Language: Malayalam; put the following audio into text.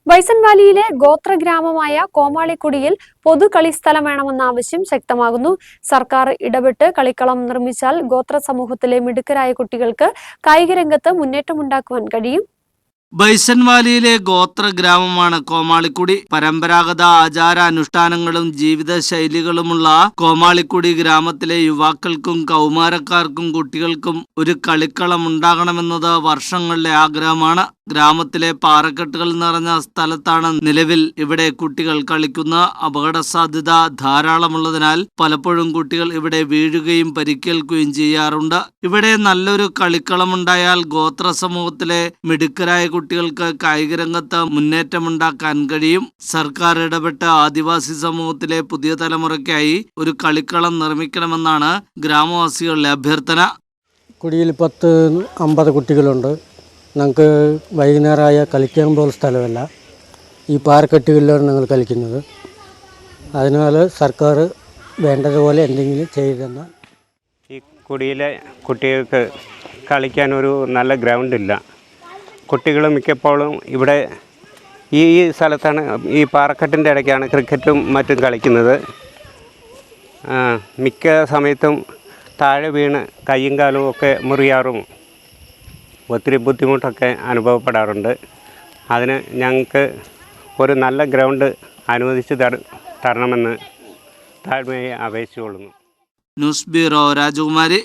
ബൈസൺ വാലിയിലെ ഗോത്രഗ്രാമമായ കോമാളിക്കുടിയിൽ പൊതു കളിസ്ഥലം വേണമെന്ന ആവശ്യം ശക്തമാകുന്നു. സർക്കാർ ഇടപെട്ട് കളിക്കളം നിർമ്മിച്ചാൽ ഗോത്ര സമൂഹത്തിലെ മിടുക്കരായ കുട്ടികൾക്ക് കായികരംഗത്ത് മുന്നേറ്റമുണ്ടാക്കുവാൻ കഴിയും. ബൈസൺ വാലിയിലെ ഗോത്ര ഗ്രാമമാണ് കോമാളിക്കുടി. പരമ്പരാഗത ആചാരാനുഷ്ഠാനങ്ങളും ജീവിതശൈലികളുമുള്ള കോമാളിക്കുടി ഗ്രാമത്തിലെ യുവാക്കൾക്കും കൗമാരക്കാർക്കും കുട്ടികൾക്കും ഒരു കളിക്കളം ഉണ്ടാകണമെന്നത് വർഷങ്ങളിലെ ആഗ്രഹമാണ്. ഗ്രാമത്തിലെ പാറക്കെട്ടുകൾ നിറഞ്ഞ സ്ഥലത്താണ് നിലവിൽ ഇവിടെ കുട്ടികൾ കളിക്കുന്ന. അപകട സാധ്യത ധാരാളമുള്ളതിനാൽ പലപ്പോഴും കുട്ടികൾ ഇവിടെ വീഴുകയും പരിക്കേൽക്കുകയും ചെയ്യാറുണ്ട്. ഇവിടെ നല്ലൊരു കളിക്കളമുണ്ടായാൽ ഗോത്ര സമൂഹത്തിലെ മിടുക്കരായ കുട്ടികൾക്ക് കായികരംഗത്ത് മുന്നേറ്റമുണ്ടാക്കാൻ കഴിയും. സർക്കാർ ഇടപെട്ട് ആദിവാസി സമൂഹത്തിലെ പുതിയ തലമുറയ്ക്കായി ഒരു കളിക്കളം നിർമ്മിക്കണമെന്നാണ് ഗ്രാമവാസികളുടെ അഭ്യർത്ഥന. കുടിയിൽ 50 കുട്ടികളുണ്ട്. ഞങ്ങൾക്ക് വൈകുന്നേരമായ കളിക്കാൻ പോകുന്ന സ്ഥലമല്ല, ഈ പാറക്കെട്ടുകളിലാണ് ഞങ്ങൾ കളിക്കുന്നത്. അതിനാൽ സർക്കാർ വേണ്ടതുപോലെ എന്തെങ്കിലും ചെയ്തെന്ന. ഈ കുടിയിലെ കുട്ടികൾക്ക് കളിക്കാൻ ഒരു നല്ല ഗ്രൗണ്ടില്ല. കുട്ടികൾ മിക്കപ്പോഴും ഇവിടെ ഈ സ്ഥലത്താണ്, ഈ പാറക്കെട്ടിൻ്റെ ഇടയ്ക്കാണ് ക്രിക്കറ്റും മറ്റും കളിക്കുന്നത്. മിക്ക സമയത്തും താഴെ വീണ് കയ്യും കാലും ഒക്കെ മുറിയാറും ഒത്തിരി ബുദ്ധിമുട്ടൊക്കെ അനുഭവപ്പെടാറുണ്ട്. അതിന് ഞങ്ങൾക്ക് ഒരു നല്ല ഗ്രൗണ്ട് അനുവദിച്ച് തരണമെന്ന് താഴ്മയെ അപേക്ഷിച്ചുകൊള്ളുന്നു. ന്യൂസ് ബ്യൂറോ, രാജകുമാരി.